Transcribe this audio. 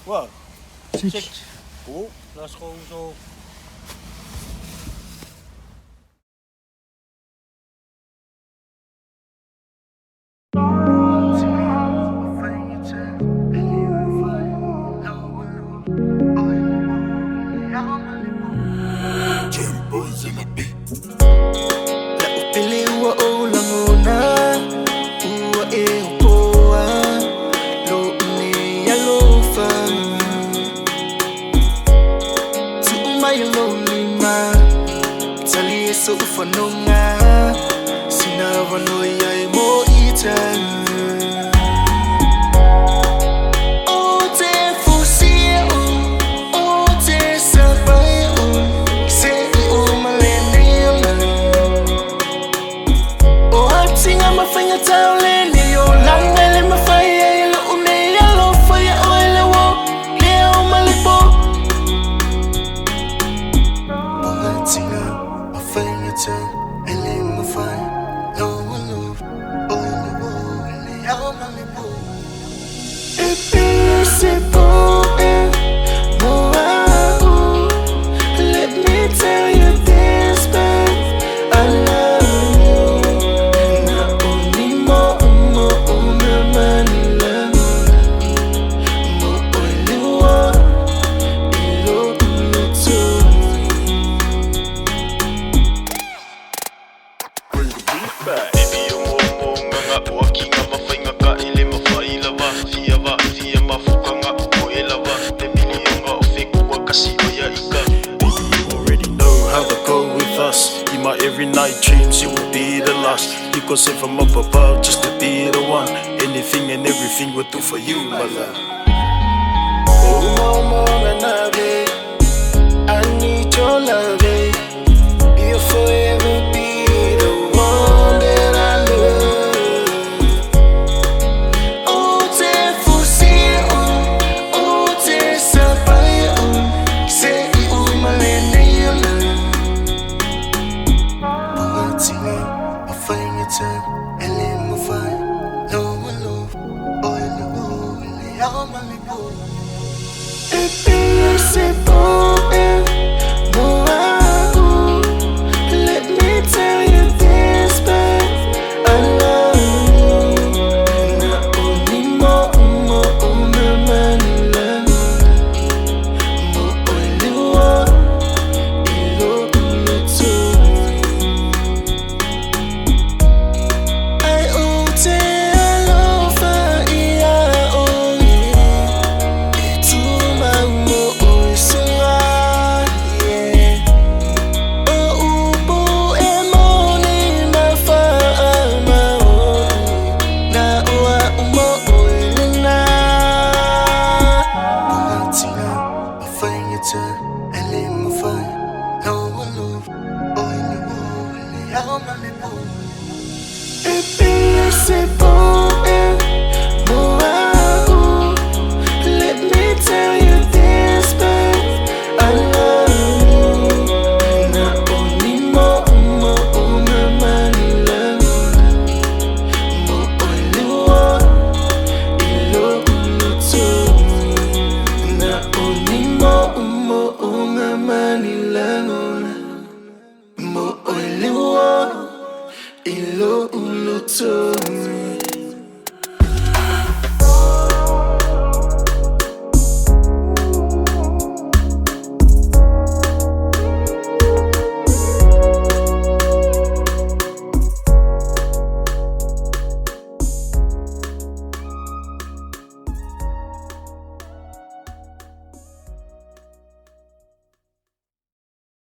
What? Check. Oh, last call so. Pili ua o langona ua e hokoa lo uni alofa tu mai lo lima tali e so ufanonga sina vanoi ai mo ita Every night dreams you will be the last. You go send from up above just to be the one. Anything and everything we'll do for you, my love. Oh, mama, I need your love, you'll forever be the one that I love. Oh, te fusi, oh, te sapaya, say you my lady. Let me tell you this, but I love you. Not only more, money, love. More only one, you too. I owe let me tell you this, but I love you. Not only more, money, love. More only one, you too. Not only more, money, love. More only one, you too.